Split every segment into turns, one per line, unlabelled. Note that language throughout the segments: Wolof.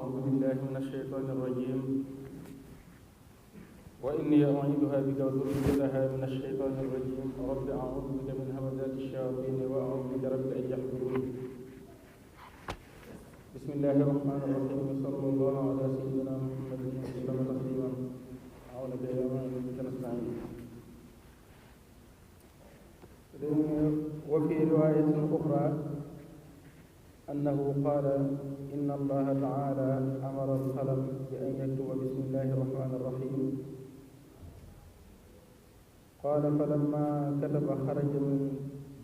أعوذ بالله من الشيطان الرجيم وإني أعيذها بك وذريتها من الشيطان الرجيم رب أعوذ بك من همزات الشياطين وأعوذ بك رب أن يحضرون بسم الله الرحمن الرحيم صلى الله على سيدنا محمد وسلم تسليما عونك يا معين بك نستعين. وفي رواية أخرى أنه قال إن الله تعالى أمر القلم بأن يكتب بسم الله الرحمن الرحيم. قال فلما كتب خرج من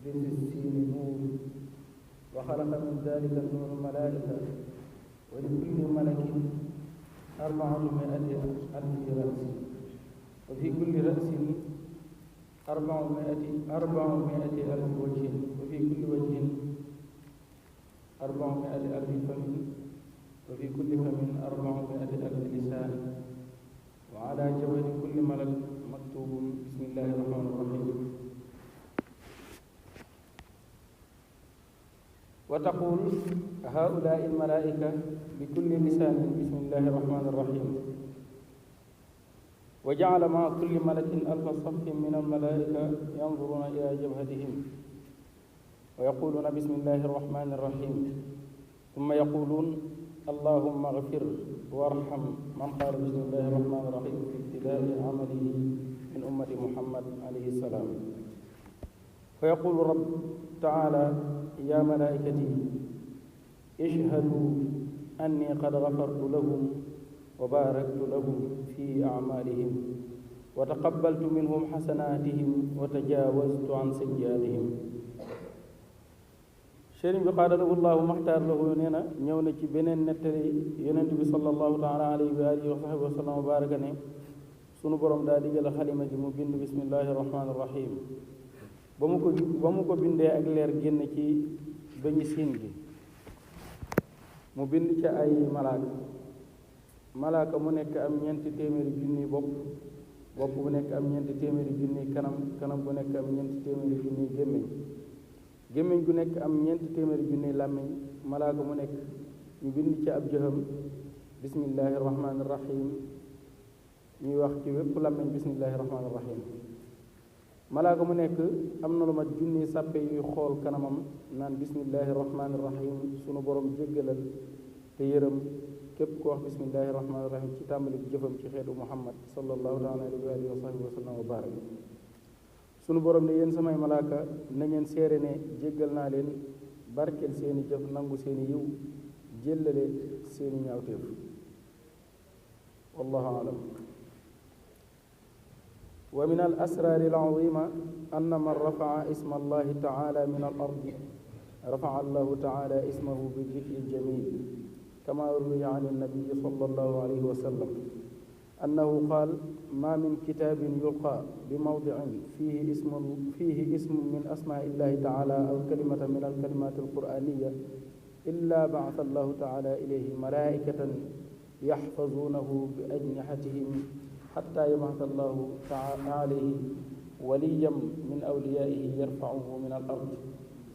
ذي السين نور وخلق من ذلك النور ملائكة ولكل ملك 400 ألف رأس وفي كل رأس 400 ألف وجه وفي كل وجه 400 ألف فم وفي كل فم 400 ألف لسان وعلى جبل كل ملك مكتوب بسم الله الرحمن الرحيم. وتقول هؤلاء الملائكة بكل لسان بسم الله الرحمن الرحيم. وجعل مع كل ملك 1000 صف من الملائكة ينظرون إلى جبهتهم ويقولون بسم الله الرحمن الرحيم ثم يقولون اللهم اغفر وارحم من قال بسم الله الرحمن الرحيم في ابتداء عمله من أمة محمد عليه السلام. فيقول رب تعالى يا ملائكتي اشهدوا أني قد غفرت لهم وباركت لهم في أعمالهم وتقبلت منهم حسناتهم وتجاوزت عن سيئاتهم. sëriñ bi xaadalahu llaahu maxtaar lahu nee na ñëw na ci beneen nettali yonent bi sallallahu taala alayhi wa alihi wa sahbihi wa sallam wa baraka ne sunu borom daal di jël xalima gi mu bind bismillahi rahmaani rahim ba mu ko bindee ak leer génn ci bëñi siin gi mu bind ca ay malaaka mu nekk am 400 junni bopp bu nekk am 400 junni kanam bu nekk am 400 junni gémmiñ gu nekk am 400 junni làmmiñ malaaka mu nekk ñu bind ci ab jëxam bismillahi rahmaani rahim ñuy wax ci wépp làmmiñ bismillahi rahmaani rahim. malaaka mu nekk am na lu mat junni sàppe yuy xool kanamam naan bismillahi rahmaani rahim sunu borom jéggalal te yërëm képp ku wax bismillahi rahmaani rahim ci tàmbali jëfam ci xeetu muhammad sallallahu taala alayhi wa sahbihi wa sallam wa barak. sunu borom ne yéen samay malaaka na ngeen seere ne jéggal naa leen barkeel seeni jëf nangu seeni yiw jéllale seeni ñaawteef. wallahu alam. wa min al asraari al azima anna man rafaa isma allahi taala min al ardi rafaa allahu taala ismahu bi dikri jamil kama ruwiya an annabiyi sallallahu alayhi wa sallam annahu qaal ma min kitaabin yulqa bi mawdiin fiihi ismun min asmaai illahi taala aw kalimatan min alkalimaati alqur'aniya illa ba'atha allahu taala ilayhi malaa'ikatan yaxfazuunahu bi ajnihatihim xatta yab'atha allahu taala alayhi waliyan min awliyaihi yarfacuhu min al ard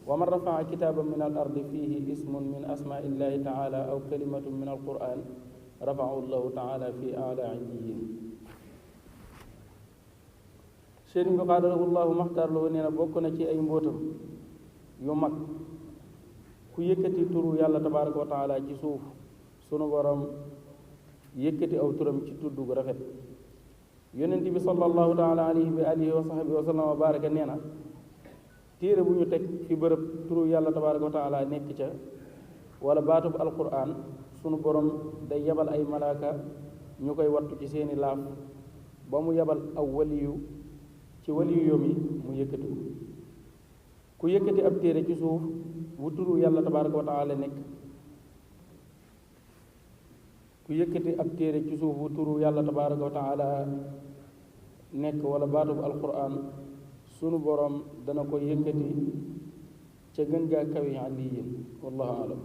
wa man rafaca kitaaban min al ardi fiihi ismun min asmaai illahi taala aw kalimatun min alqur'an rafahu llahu taala fi ala indiyin. sëriñ bi xaadalahu llahu maxtaar loo nee na bokk na ci ay mbóotam yu mag ku yëkkati turu yàlla tabaraka wa taala ci suuf sunu borom yëkkati aw turam ci tudd gu rafet. yonent bi sallallahu taala alayhi wa alihi wa sahbihi wa sallam wa baraka nee na téere bu ñu teg fi bërëb turu yàlla tabaraka wa taala nekk ca wala baatub alquran sunu borom day yabal ay malaaka ñu koy wattu ci seeni laaf ba mu yabal aw waliyu ci waliyu yoom yi mu yëkkati ku yëkkati ab téere ci suuf wu turu yàlla tabaraka wa taala nekk ku yëkkati ab téere ci suuf wu turu yàlla tabaraka wa taala nekk wala baatub alquran sunu borom dana ko yëkkati ca gën gaa kawi aliyin. wallahu alam.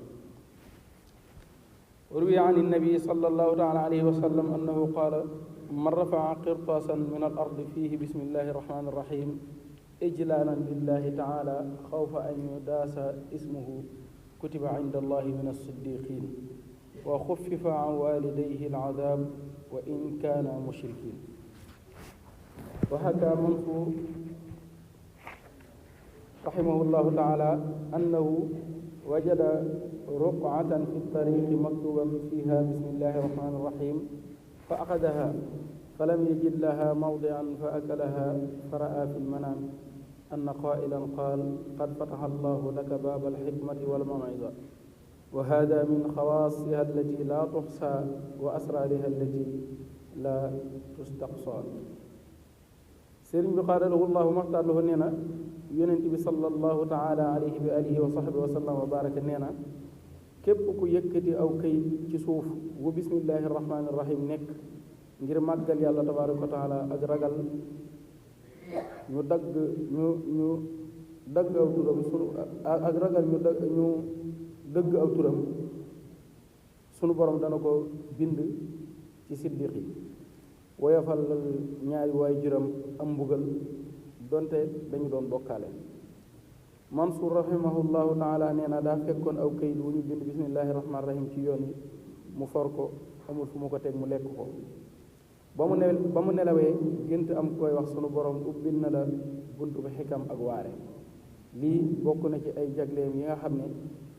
وروي عن النبي صلى الله تعالى عليه وسلم أنه قال من رفع قرطاسا من الأرض فيه بسم الله الرحمن الرحيم إجلالا لله تعالى خوف أن يداس اسمه كتب عند الله من الصديقين wa xuffifa an walidayhi alcadaab wa in kaana mushrikin. wa haka Mansuur rahimahu llahu taala annahu wajada ruqcatan fi ltariqi maktuban fiha bismillahi irrahmani irrahim fa axadaha falam yajid laha mawdican fa akalaha fa ra'a fi lmanaam anna qaa'ilan qaal qad fataxa allahu laka baaba alxikmati walmawcida wa hada min xawaasiha allati laa tuxsaa wa asraariha allati laa tustaqsaa. sëriñ bi xaadalahu llahu maxtaar lahu nee na yonent bi sallallahu taala alayhi wa alihi wa sahbi wa sallam wa baraka nee na képp ku yëkkati aw kayit ci suuf wu bismillahi irrahmani irrahim nekk ngir màggal yàlla tabaraka wa taala ak ragal ñu dagg aw turam ak ragal ñu dëgg aw turam sunu borom dana ko bind ci siddiq yi woyofal ñaari waay juram am mbugal donte dañu doon bokkaale. Mansuur rahimahullahu taala nee na daa fekkoon aw kayit wu ñu bind bismillahi rahmaani rahim ci yoon yi mu for ko amul fu mu ko teg mu lekk ko ba mu nelawee gént am koy wax sunu borom ubbil na la buntu bi xikam ak waare. lii bokk na ci ay jagleem yi nga xam ne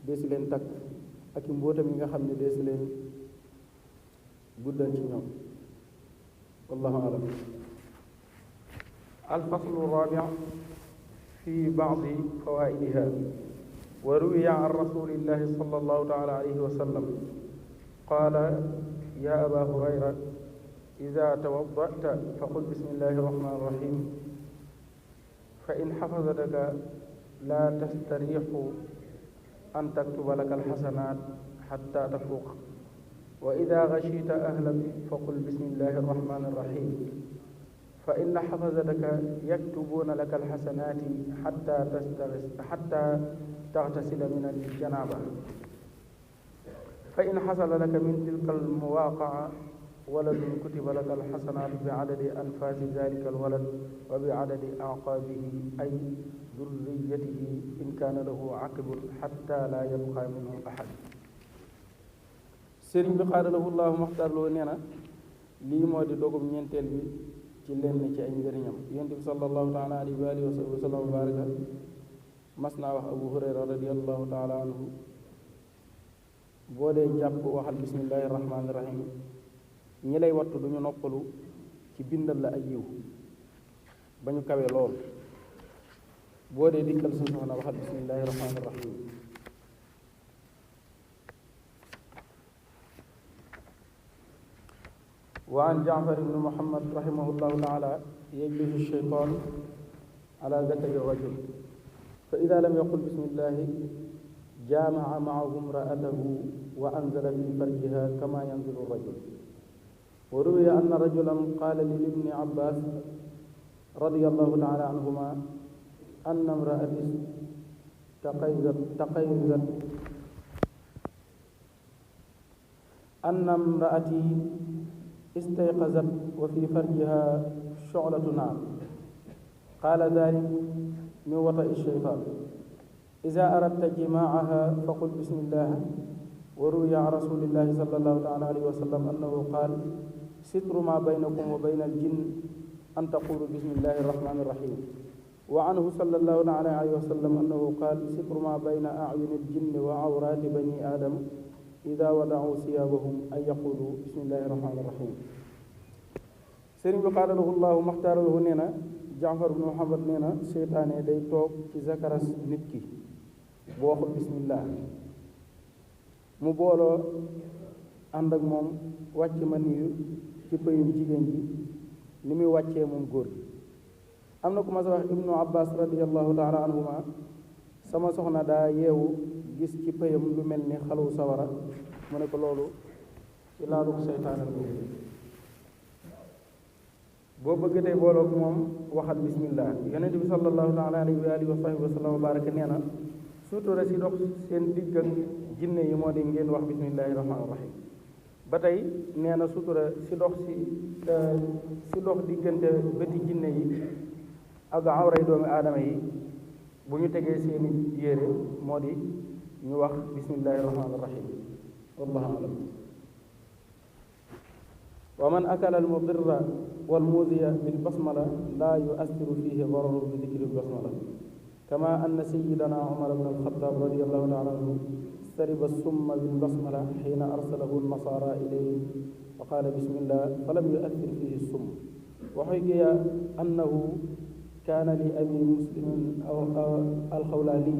deesu leen takk ak i mbóotam yi nga xam ne deesu leen guddal ci ñoom. wallahu alam. alfaslu rabi fi baadi fawaidiha wa ruwiya an rasulillahi sallallahu taala alayhi wa sallam qaala ya aba hurayra ida tawaddata faqul bismillahi irrahmani irrahim fa in xafazataka la tastarixu an taktuba laka alxasanat xatta tafuuq wa ida gashita ahlak faqul bismillahi irrahmani irrahim fa inna xafazataka yaktubuuna laka alxasanaati xatta taxtasila min aljanaba fa in xasala laka min tilka almuwaqaa waladun kutiba laka alxasanaatu bi adadi anfaasi dalika alwalad wa bi adadi aqaabihi ay durriyatihi in kaana lahu aqibun xatta laa yabqa minhu ahad. sëriñ bi xaadalahu llahu maxtaar loo nee na lii moo di dogum ñeenteel bi ci lenn ci ay njëriñam. yonent bi sallallahu taala alayhi wa alihi wa sallam wa baraka mas naa wax abu hurayra radiallahu taala anhu boo dee jàpp waxal bismillahi rahmaani rahim ñi lay wattu duñu noppalu ci bindal la ay yiw ba ñu kawe lool. boo dee dikkal sa soxna waxal bismillahi rahmaani rahim. wa an jaafar ibnu muhammad rahimahullahu taala yajlisu sheytaan ala zakari rajul fa ida lam yaqul bismillahi jaamaca maahu imraatahu wa anzala fi farjiha kama yanzilu rajul. wa ruwiya anna rajulan qaala li ibni abbas radiyallahu taala anhuma anna imraati taqayyazat anna imraati istayqazat wa fi farjiha shu'latu naar qaala dhalik min wata'i shaytaan iza aradta jimaacaha faqul bismillah. wa ruwiya an rasulillahi sallallahu taala alayhi wa sallam annahu qaal sitru ma baynakum wa bayna aljinn an taqulu bismillahi irrahmani irrahim. wa anhu sallallahu taala alayhi wa sallam annahu qaal sitru ma bayna acyuni aljinni wa awraati bani aadam ida wadacuu siyaabahum an yaqulu bismillahi irrahmani irrahim. sëriñ bi qaadalahu llahu maxtaaralahu nee na jaafar ibnu muhammad nee na seytaane day toog ci zakaras nit ki bu waxul bismillah mu booloo ànd ak moom wàcc ma niyu ci pëyum jigéen ji ni muy wàccee moom góor gi. am na ku ma sa wax ibnu abbas radiallahu taala anhuma sama soxna daa yeewu gis ci pëyam lu mel ni xalu sawara mu ne ko loolu ci laalu seytaane la boo bëgg tey booloog moom waxal bismillah. yonent bi sallallahu taala alayhi wa alihi wa sahbihi wa sallam wa baraka nee na sutura si dox seen digg ak jinne yi moo di ngeen wax bismillahi rahmaani rahim. ba tey nee na sutura si dox diggante bëti jinne yi ak awray doomi aadama yi bu ñu tegee seeni yére moo di ñu wax bismillahi rahmaani rahim. والله أعلم. ومن أكل المضر والمؤذي بالبسملة لا يؤثر فيه ضرر بذكر البسملة، كما أن سيدنا عمر بن الخطاب رضي الله تعالى عنه استرب السم بالبسملة حين أرسله النصارى إليه فقال بسم الله فلم يؤثر فيه السم. وحكي أنه كان لأبي مسلم أو الخولاني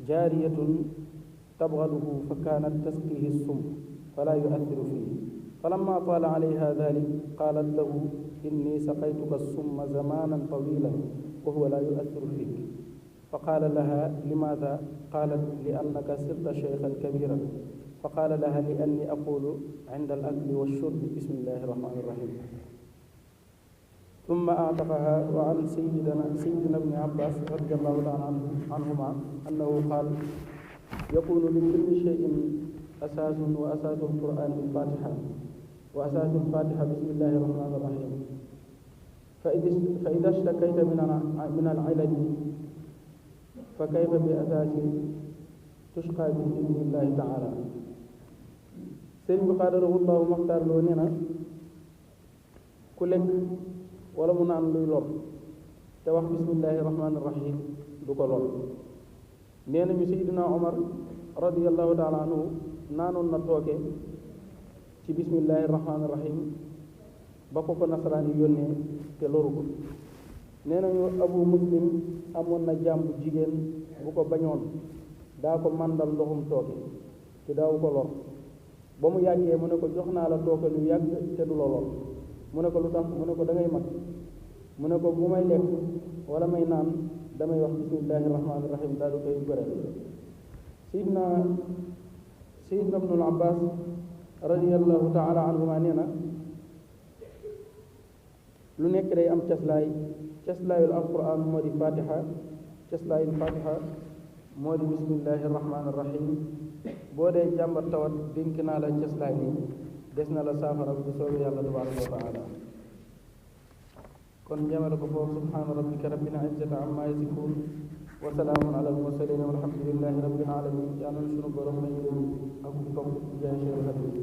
جارية تبغضه فكانت تسقيه السم فلا يؤثر فيه، فلما طال عليها ذلك قالت له إني سقيتك السم زمانا طويلا وهو لا يؤثر فيك، فقال لها لماذا؟ قالت لأنك صرت شيخا كبيرا، فقال لها لأني أقول عند الأكل والشرب بسم الله الرحمن الرحيم. ثم أعتقها. وعن سيدنا ابن عباس رضي الله تعالى عنهما أنه قال يكون لكل شيء أساس، وأساس القرآن الفاتحة، وأساس الفاتحة بسم الله الرحمن الرحيم. فإذا اشتكيت من العلل فكيف بأساس تشقى بإذن الله تعالى. sëriñ bi xaadarahu llaahu maxtaar loo nee na ku lekk wala mu naan luy lor te wax bismillahi rahmaani rahim du ko lor. nee nañu Seydina Omar radiyallahu taala anhu naanoon na tooke ci bismillahi rahmaani rahim ba ko nasaraan yi yónnee te loru ko. nee nañu Abu Muslim amoon na jaam bu jigéen bu ko bañoon daa ko màndal ndoxum tooke te daawu ko lor. ba mu yàggee mu ne ko jox naa la tooke lu yàgg te du la lor. mu ne ko lu tax? mu ne ko da ngay mag. mu ne ko bu may lekk wala may naan damay wax bismillahi rahmaani rahim daal di koy goreel. sayidna ibnul abbas radiyallahu taala anhuma nee na lu nekk day am caslaayul alquran moo di fatiha, caslaayul fatiha moo di bismillahi rahmaani rahim. boo dee jàmbat tawat dénk naa la caslaay bi, des na la saafara bu soobee yàlla tabaraka wa taala. kon jàmmale ko foofu subhaana rabbika rabbil izzati amma yasifuun wa salaamun ala al mursalin walhamdulillahi rabbil alamin. yàlla na sunu borom may ak topp jaay Cheikh Xadim.